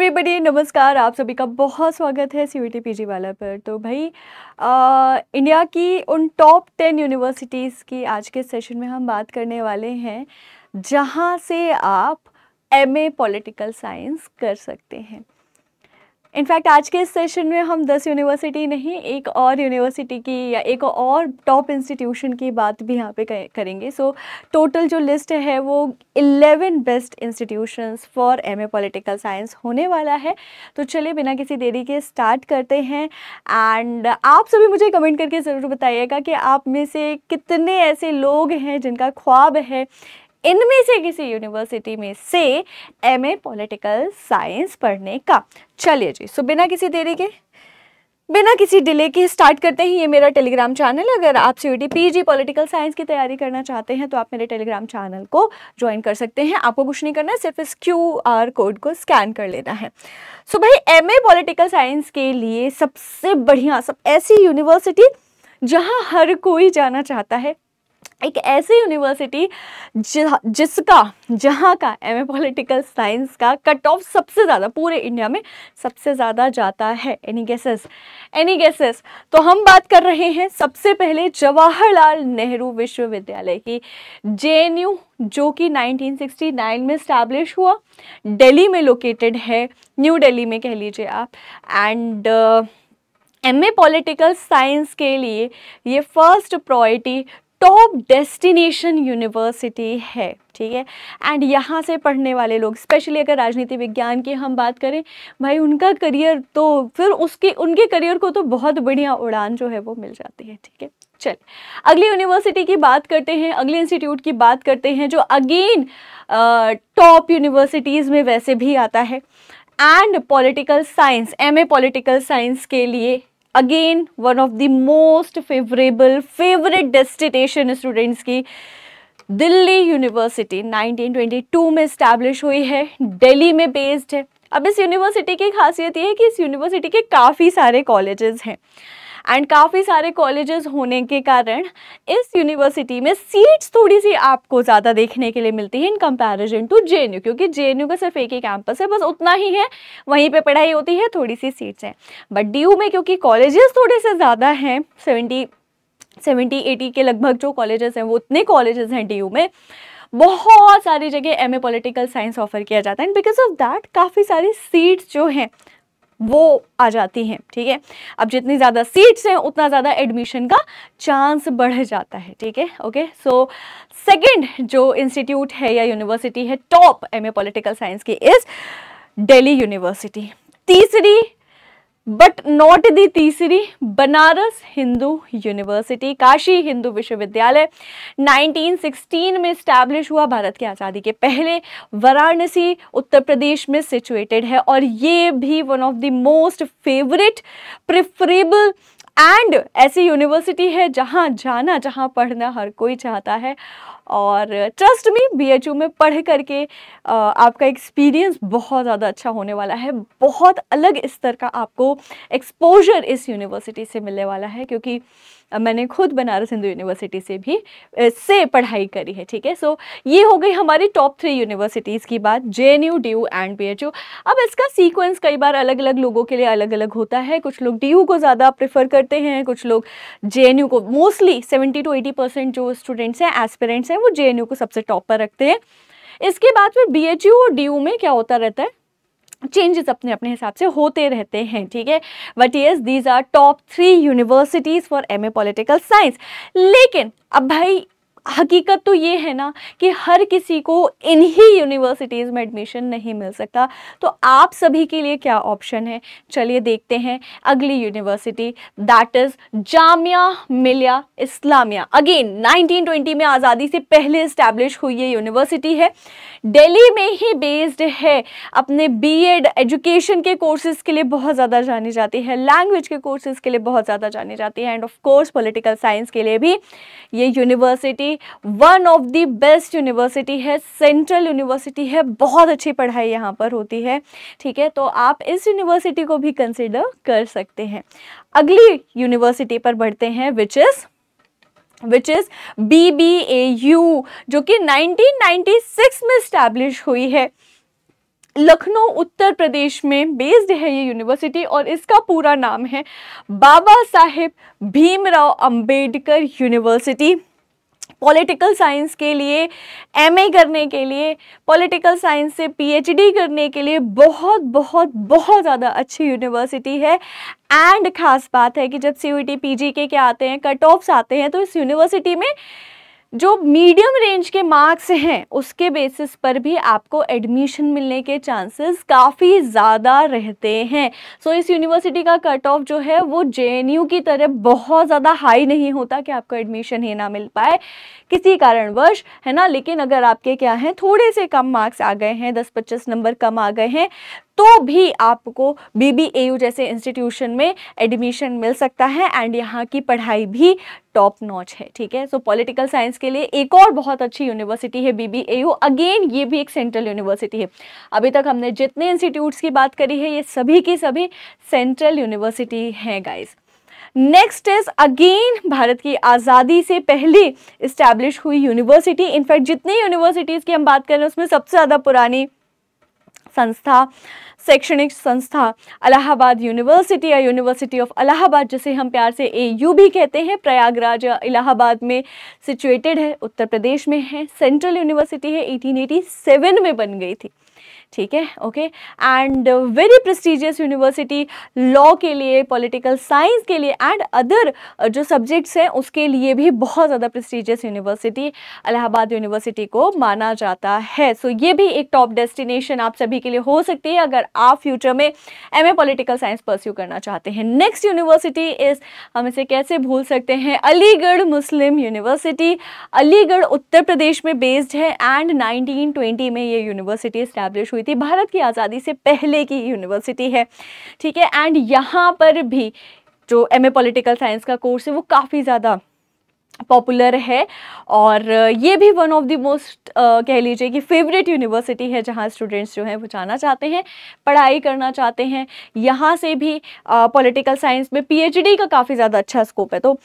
Everybody, नमस्कार। आप सभी का बहुत स्वागत है सीयूईटी पीजी वाला पर। तो भाई इंडिया की उन टॉप 10 यूनिवर्सिटीज़ की आज के सेशन में हम बात करने वाले हैं जहां से आप एमए पॉलिटिकल साइंस कर सकते हैं। इनफैक्ट आज के इस सेशन में हम 10 यूनिवर्सिटी नहीं, एक और यूनिवर्सिटी की या एक और टॉप इंस्टीट्यूशन की बात भी यहाँ पे करेंगे। सो टोटल जो लिस्ट है वो 11 best institutions for MA political science होने वाला है। तो चलिए बिना किसी देरी के स्टार्ट करते हैं। एंड आप सभी मुझे कमेंट करके ज़रूर बताइएगा कि आप में से कितने ऐसे लोग हैं जिनका ख्वाब है इनमें से किसी यूनिवर्सिटी में से एमए पॉलिटिकल साइंस पढ़ने का। चलिए जी, सो बिना किसी देरी के, बिना किसी डिले के स्टार्ट करते हैं। ये मेरा टेलीग्राम चैनल है। अगर आप सीयूईटी पीजी पॉलिटिकल साइंस की तैयारी करना चाहते हैं तो आप मेरे टेलीग्राम चैनल को ज्वाइन कर सकते हैं। आपको कुछ नहीं करना है, सिर्फ इस QR कोड को स्कैन कर लेना है। सो भाई एमए पॉलिटिकल साइंस के लिए सबसे बढ़िया ऐसी यूनिवर्सिटी जहाँ हर कोई जाना चाहता है, एक ऐसी यूनिवर्सिटी जहाँ का एमए पॉलिटिकल साइंस का कट ऑफ सबसे ज़्यादा पूरे इंडिया में सबसे ज़्यादा जाता है। Any guesses? तो हम बात कर रहे हैं सबसे पहले जवाहरलाल नेहरू विश्वविद्यालय की, JNU, जो कि 1969 में स्टैब्लिश हुआ, दिल्ली में लोकेटेड है, न्यू दिल्ली में कह लीजिए आप। एंड एमए पॉलिटिकल साइंस के लिए ये first priority top destination university है, ठीक है। एंड यहाँ से पढ़ने वाले लोग, स्पेशली अगर राजनीति विज्ञान की हम बात करें, भाई उनका करियर तो फिर उनके करियर को तो बहुत बढ़िया उड़ान जो है वो मिल जाती है, ठीक है। चल अगली यूनिवर्सिटी की बात करते हैं, अगले इंस्टीट्यूट की बात करते हैं जो अगेन टॉप यूनिवर्सिटीज़ में वैसे भी आता है। And political science, MA political science के लिए again one of the most favourite destination students की दिल्ली यूनिवर्सिटी 1922 में इस्टेब्लिश हुई है, दिल्ली में बेस्ड है। अब इस यूनिवर्सिटी की खासियत ये है कि इस यूनिवर्सिटी के काफ़ी सारे कॉलेजेस हैं एंड काफ़ी सारे कॉलेजेस होने के कारण इस यूनिवर्सिटी में सीट्स थोड़ी सी आपको ज़्यादा देखने के लिए मिलती है इन कंपैरिजन टू JNU, क्योंकि JNU का सिर्फ एक ही कैंपस है, बस उतना ही है, वहीं पे पढ़ाई होती है, थोड़ी सी सीट्स हैं। बट DU में क्योंकि कॉलेजेस थोड़े से ज़्यादा हैं, 70-80 के लगभग जो कॉलेजेस हैं वो उतने कॉलेजेस हैं DU में, बहुत सारी जगह एमए पॉलिटिकल साइंस ऑफर किया जाता है। एंड बिकॉज ऑफ दैट काफ़ी सारी सीट्स जो हैं वो आ जाती हैं, ठीक है। अब जितनी ज़्यादा सीट्स हैं उतना ज़्यादा एडमिशन का चांस बढ़ जाता है, ठीक है। ओके, सो सेकंड जो इंस्टीट्यूट है या यूनिवर्सिटी है टॉप एमए पॉलिटिकल साइंस की इज दिल्ली यूनिवर्सिटी। तीसरी बट नॉट दी तीसरी, बनारस हिंदू यूनिवर्सिटी, काशी हिंदू विश्वविद्यालय 1916 में स्टैब्लिश हुआ, भारत की आज़ादी के पहले, वाराणसी उत्तर प्रदेश में सिचुएटेड है। और ये भी one of the most favourite preferable and ऐसी यूनिवर्सिटी है जहाँ पढ़ना हर कोई चाहता है। और ट्रस्ट मी, BHU में पढ़ करके आपका एक्सपीरियंस बहुत ज़्यादा अच्छा होने वाला है, बहुत अलग स्तर का आपको एक्सपोजर इस यूनिवर्सिटी से मिलने वाला है, क्योंकि मैंने खुद बनारस हिंदू यूनिवर्सिटी से पढ़ाई करी है, ठीक है। सो ये हो गई हमारी टॉप 3 यूनिवर्सिटीज़ की बात, JNU, DU एंड BHU। अब इसका सीक्वेंस कई बार अलग अलग लोगों के लिए अलग अलग होता है। कुछ लोग DU को ज़्यादा प्रेफर करते हैं, कुछ लोग JNU को। मोस्टली 70-80% जो स्टूडेंट्स हैं, एस्पिरेंट्स हैं, वो JNU को सबसे टॉप पर रखते हैं। इसके बाद फिर BHU और DU में क्या होता रहता है, चेंजेस अपने अपने हिसाब से होते रहते हैं, ठीक है। But yes, these are top 3 universities for MA political science. लेकिन अब भाई हकीकत तो ये है ना कि हर किसी को इन्हीं यूनिवर्सिटीज़ में एडमिशन नहीं मिल सकता। तो आप सभी के लिए क्या ऑप्शन है, चलिए देखते हैं। अगली university that is Jamia Millia Islamia. Again 1920 में आज़ादी से पहले इस्टेब्लिश हुई ये यूनिवर्सिटी है, दिल्ली में ही बेस्ड है। अपने BEd एजुकेशन के कोर्सेज़ के लिए बहुत ज़्यादा जानी जाती है, लैंग्वेज के कोर्सेज़ के लिए बहुत ज़्यादा जानी जाती है, end of course political science के लिए भी ये university one of the best university है, सेंट्रल यूनिवर्सिटी है, बहुत अच्छी पढ़ाई यहाँ पर होती है, ठीक है। तो आप इस यूनिवर्सिटी को भी कंसिडर कर सकते हैं। अगली यूनिवर्सिटी पर बढ़ते हैं विच इज BBAU, जो कि 1996 में स्टैब्लिश हुई है। लखनऊ उत्तर प्रदेश में बेस्ड है ये यूनिवर्सिटी और इसका पूरा नाम है Baba Saheb Bhimrao Ambedkar university. Political science के लिए एमए करने के लिए, पॉलिटिकल साइंस से पीएचडी करने के लिए बहुत बहुत बहुत ज़्यादा अच्छी यूनिवर्सिटी है। एंड खास बात है कि जब सीयूईटी पीजीके के आते हैं, कट ऑफ्स आते हैं, तो इस यूनिवर्सिटी में जो मीडियम रेंज के मार्क्स हैं उसके बेसिस पर भी आपको एडमिशन मिलने के चांसेस काफ़ी ज़्यादा रहते हैं। सो इस यूनिवर्सिटी का कट ऑफ जो है वो जेएनयू की तरह बहुत ज़्यादा हाई नहीं होता कि आपको एडमिशन ही ना मिल पाए किसी कारणवश, है ना। लेकिन अगर आपके क्या हैं, थोड़े से कम मार्क्स आ गए हैं, 10-25 नंबर कम आ गए हैं, तो भी आपको बीबीएयू जैसे इंस्टीट्यूशन में एडमिशन मिल सकता है। एंड यहाँ की पढ़ाई भी टॉप नॉच है, ठीक है। सो पॉलिटिकल साइंस के लिए एक और बहुत अच्छी यूनिवर्सिटी है बीबीएयू। अगेन ये भी एक सेंट्रल यूनिवर्सिटी है। अभी तक हमने जितने इंस्टीट्यूट्स की बात करी है ये सभी की सभी सेंट्रल यूनिवर्सिटी हैं guys. Next is again Bharat की आज़ादी से पहले इस्टेब्लिश हुई यूनिवर्सिटी। इनफैक्ट जितनी यूनिवर्सिटीज़ की हम बात करें उसमें सबसे ज़्यादा पुरानी संस्था, शैक्षणिक संस्था इलाहाबाद यूनिवर्सिटी या यूनिवर्सिटी ऑफ इलाहाबाद, जिसे हम प्यार से एयू भी कहते हैं, प्रयागराज इलाहाबाद में सिचुएटेड है, उत्तर प्रदेश में है। सेंट्रल यूनिवर्सिटी है, 1887 में बन गई थी, ठीक है, okay. And very prestigious university, law के लिए, पॉलिटिकल साइंस के लिए एंड अदर जो सब्जेक्ट्स हैं उसके लिए भी बहुत ज़्यादा प्रेस्टिजियस यूनिवर्सिटी इलाहाबाद यूनिवर्सिटी को माना जाता है। सो ये भी एक टॉप डेस्टिनेशन आप सभी के लिए हो सकती है अगर आप फ्यूचर में एमए पॉलिटिकल साइंस परस्यू करना चाहते हैं। नेक्स्ट यूनिवर्सिटी इज, हम इसे कैसे भूल सकते हैं, अलीगढ़ मुस्लिम यूनिवर्सिटी। अलीगढ़ उत्तर प्रदेश में बेस्ड है एंड 1920 में ये यूनिवर्सिटी इस्टेब्लिश हुई थी। भारत की आज़ादी से पहले की यूनिवर्सिटी है, ठीक है। एंड यहाँ पर भी जो एमए पॉलिटिकल साइंस का कोर्स है वो काफ़ी ज़्यादा पॉपुलर है और ये भी वन ऑफ द मोस्ट कह लीजिए कि फेवरेट यूनिवर्सिटी है जहाँ स्टूडेंट्स जो हैं वो जाना चाहते हैं, पढ़ाई करना चाहते हैं। यहाँ से भी पॉलिटिकल साइंस में पीएचडी का काफ़ी ज़्यादा अच्छा स्कोप है। तो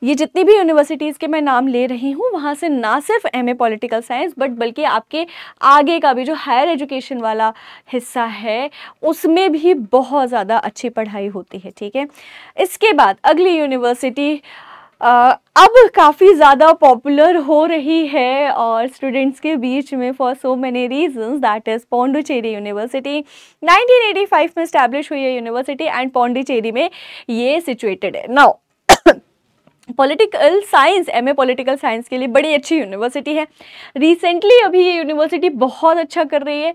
ये जितनी भी यूनिवर्सिटीज़ के मैं नाम ले रही हूँ वहाँ से ना सिर्फ एमए पॉलिटिकल साइंस बल्कि आपके आगे का भी जो हायर एजुकेशन वाला हिस्सा है उसमें भी बहुत ज़्यादा अच्छी पढ़ाई होती है, ठीक है। इसके बाद अगली यूनिवर्सिटी अब काफ़ी ज़्यादा पॉपुलर हो रही है और स्टूडेंट्स के बीच में for so many reasons, that is Pondicherry university. 1985 में इस्टेब्लिश हुई है यूनिवर्सिटी एंड पौंडुचेरी में ये सिचुएटेड है। Now political science, MA political science के लिए बड़ी अच्छी यूनिवर्सिटी है। रिसेंटली अभी ये यूनिवर्सिटी बहुत अच्छा कर रही है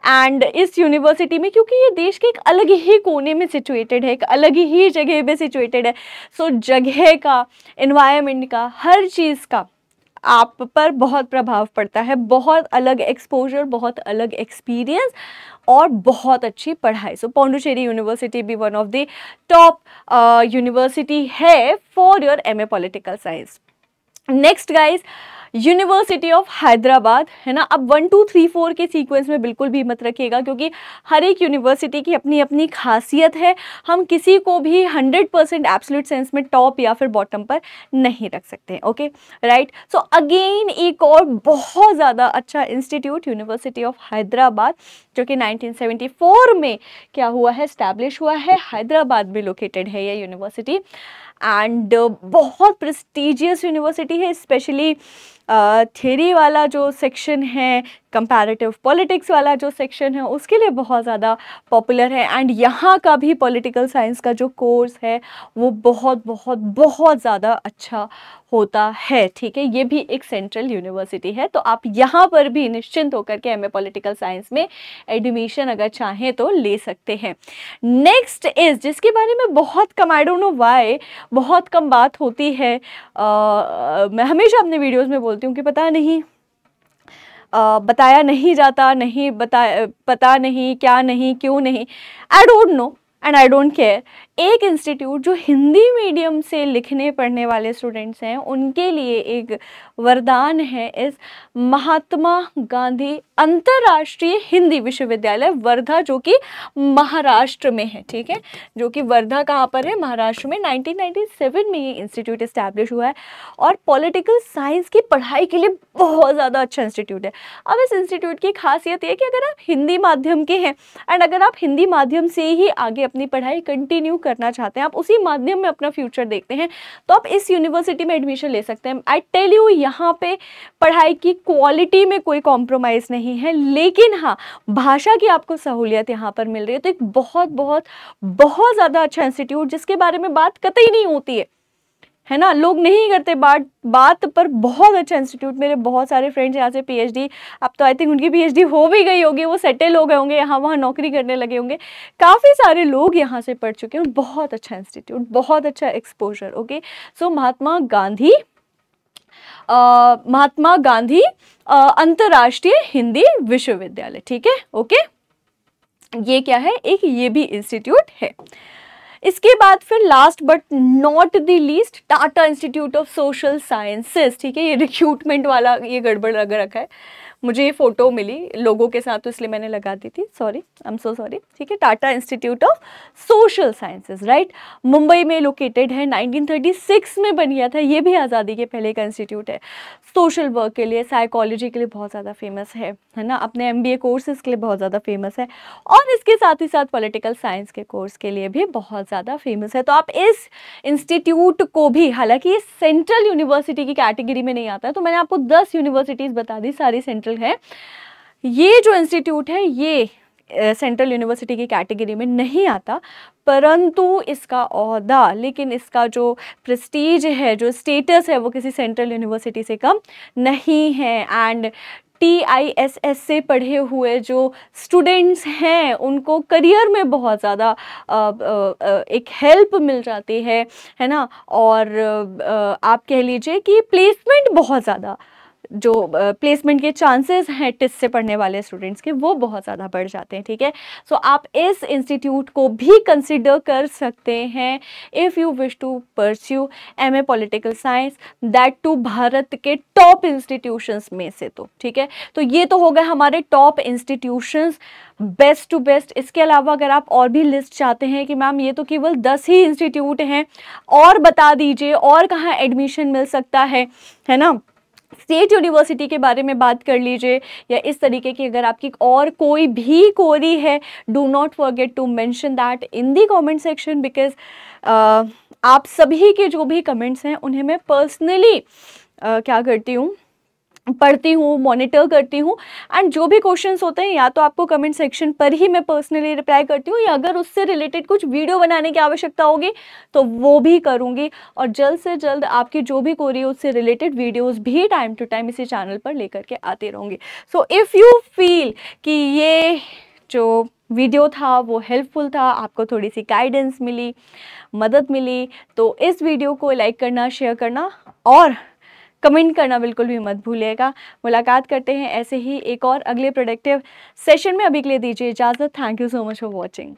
एंड इस यूनिवर्सिटी में क्योंकि ये देश के एक अलग ही कोने में सिचुएटेड है, एक अलग ही जगह पे सिचुएटेड है, सो जगह का, एनवायरनमेंट का, हर चीज़ का आप पर बहुत प्रभाव पड़ता है। बहुत अलग एक्सपोजर, बहुत अलग एक्सपीरियंस और बहुत अच्छी पढ़ाई। सो पौंडुचेरी यूनिवर्सिटी भी one of the top university है for your MA political science. Next guys, university of Hyderabad, है ना। अब 1 2 3 4 के सीक्वेंस में बिल्कुल भी मत रखिएगा क्योंकि हर एक यूनिवर्सिटी की अपनी अपनी खासियत है। हम किसी को भी 100% एब्सोल्यूट सेंस में टॉप या फिर बॉटम पर नहीं रख सकते, ओके, राइट। सो अगेन एक और बहुत ज़्यादा अच्छा इंस्टीट्यूट, यूनिवर्सिटी ऑफ हैदराबाद, जो कि 1974 में क्या हुआ है, एस्टैब्लिश हुआ है। हैदराबाद में लोकेटेड है ये यूनिवर्सिटी एंड बहुत प्रेस्टिजियस यूनिवर्सिटी है। स्पेशली थ्योरी वाला जो सेक्शन है, कंपैरेटिव पॉलिटिक्स वाला जो सेक्शन है, उसके लिए बहुत ज़्यादा पॉपुलर है। एंड यहाँ का भी पॉलिटिकल साइंस का जो कोर्स है वो बहुत बहुत बहुत ज़्यादा अच्छा होता है, ठीक है। ये भी एक सेंट्रल यूनिवर्सिटी है, तो आप यहाँ पर भी निश्चिंत होकर के एमए पॉलिटिकल साइंस में एडमिशन अगर चाहें तो ले सकते हैं। नेक्स्ट इज, जिसके बारे में बहुत कम, आई डोंट नो व्हाई, बहुत कम बात होती है। मैं हमेशा अपने वीडियोस में बोलती हूँ कि पता नहीं बताया नहीं जाता, नहीं पता नहीं, क्या नहीं, क्यों नहीं, I don't know and I don't care. एक इंस्टीट्यूट जो हिंदी मीडियम से लिखने पढ़ने वाले स्टूडेंट्स हैं उनके लिए एक वरदान है इस महात्मा गांधी अंतर्राष्ट्रीय हिंदी विश्वविद्यालय वर्धा, जो कि महाराष्ट्र में है, ठीक है, जो कि वर्धा कहाँ पर है, महाराष्ट्र में। 1997 में ये इंस्टीट्यूट इस्टेब्लिश हुआ है और पॉलिटिकल साइंस की पढ़ाई के लिए बहुत ज़्यादा अच्छा इंस्टीट्यूट है। अब इस इंस्टीट्यूट की खासियत ये है कि अगर आप हिंदी माध्यम के हैं एंड अगर आप हिंदी माध्यम से ही आगे अपनी पढ़ाई कंटिन्यू करना चाहते हैं, आप उसी माध्यम में अपना फ्यूचर देखते हैं, तो आप इस यूनिवर्सिटी में एडमिशन ले सकते हैं। आई टेल यू, यहाँ पे पढ़ाई की क्वालिटी में कोई कॉम्प्रोमाइज़ नहीं है, लेकिन हाँ, भाषा की आपको सहूलियत यहाँ पर मिल रही है। तो एक बहुत बहुत बहुत ज़्यादा अच्छा इंस्टीट्यूट जिसके बारे में बात कतई नहीं होती है ना, लोग नहीं करते बात पर बहुत अच्छा इंस्टीट्यूट। मेरे बहुत सारे फ्रेंड्स यहाँ से पीएचडी, अब तो आई थिंक उनकी पीएचडी हो भी गई होगी, वो सेटल हो गए होंगे, यहाँ वहाँ नौकरी करने लगे होंगे। काफ़ी सारे लोग यहाँ से पढ़ चुके हैं। बहुत अच्छा इंस्टीट्यूट, बहुत अच्छा एक्सपोजर। ओके, सो महात्मा गांधी अंतर्राष्ट्रीय हिंदी विश्वविद्यालय, ठीक है। ओके, ये क्या है, एक ये भी इंस्टीट्यूट है। इसके बाद फिर last but not the least Tata institute of social sciences, ठीक है। ये रिक्रूटमेंट वाला ये गड़बड़ लग रखा है, मुझे ये फोटो मिली लोगों के साथ तो इसलिए मैंने लगा दी थी, sorry, I am so sorry, ठीक है। Tata institute of social sciences, right, Mumbai में लोकेटेड है। 1936 में बन गया था, ये भी आज़ादी के पहले का इंस्टीट्यूट है। सोशल वर्क के लिए, साइकोलॉजी के लिए बहुत ज़्यादा फेमस है ना, अपने MBA कोर्सेज के लिए बहुत ज़्यादा फेमस है, और इसके साथ ही साथ पॉलिटिकल साइंस के कोर्स के लिए भी बहुत ज़्यादा फेमस है। तो आप इस इंस्टीट्यूट को भी, हालांकि ये सेंट्रल यूनिवर्सिटी की कैटेगरी में नहीं आता है, तो मैंने आपको 10 यूनिवर्सिटीज़ बता दी, सारी सेंट्रल है। ये जो इंस्टीट्यूट है ये सेंट्रल यूनिवर्सिटी की कैटेगरी में नहीं आता, परंतु इसका ओहदा, लेकिन इसका जो प्रेस्टीज है, जो स्टेटस है, वो किसी सेंट्रल यूनिवर्सिटी से कम नहीं है। एंड TISS से पढ़े हुए जो स्टूडेंट्स हैं उनको करियर में बहुत ज़्यादा एक हेल्प मिल जाती है ना, और आप कह लीजिए कि प्लेसमेंट बहुत ज़्यादा, जो प्लेसमेंट के चांसेस हैं टिस से पढ़ने वाले स्टूडेंट्स के, वो बहुत ज़्यादा बढ़ जाते हैं, ठीक है। सो आप इस इंस्टीट्यूट को भी कंसिडर कर सकते हैं if you wish to pursue MA political science, that to Bharat के टॉप इंस्टीट्यूशंस में से, तो ठीक है। तो ये तो हो गए हमारे top institutions, best to best. इसके अलावा अगर आप और भी लिस्ट चाहते हैं कि मैम ये तो केवल 10 ही इंस्टीट्यूट हैं, और बता दीजिए और कहाँ एडमिशन मिल सकता है ना, स्टेट यूनिवर्सिटी के बारे में बात कर लीजिए, या इस तरीके की अगर आपकी और कोई भी क्वेरी है, do not forget to mention that in the comment section, because आप सभी के जो भी कमेंट्स हैं उन्हें मैं पर्सनली क्या करती हूँ, पढ़ती हूँ, मॉनिटर करती हूँ, एंड जो भी क्वेश्चंस होते हैं या तो आपको कमेंट सेक्शन पर ही मैं पर्सनली रिप्लाई करती हूँ, या अगर उससे रिलेटेड कुछ वीडियो बनाने की आवश्यकता होगी तो वो भी करूँगी, और जल्द से जल्द आपकी जो भी क्वेरी है उससे रिलेटेड वीडियोस भी टाइम टू टाइम इसी चैनल पर लेकर के आती रहूँगी। सो इफ़ यू फील कि ये जो वीडियो था वो हेल्पफुल था, आपको थोड़ी सी गाइडेंस मिली, मदद मिली, तो इस वीडियो को लाइक करना, शेयर करना और कमेंट करना बिल्कुल भी मत भूलिएगा। मुलाकात करते हैं ऐसे ही एक और अगले प्रोडक्टिव सेशन में। अभी के लिए दीजिए इजाज़त। Thank you so much for watching.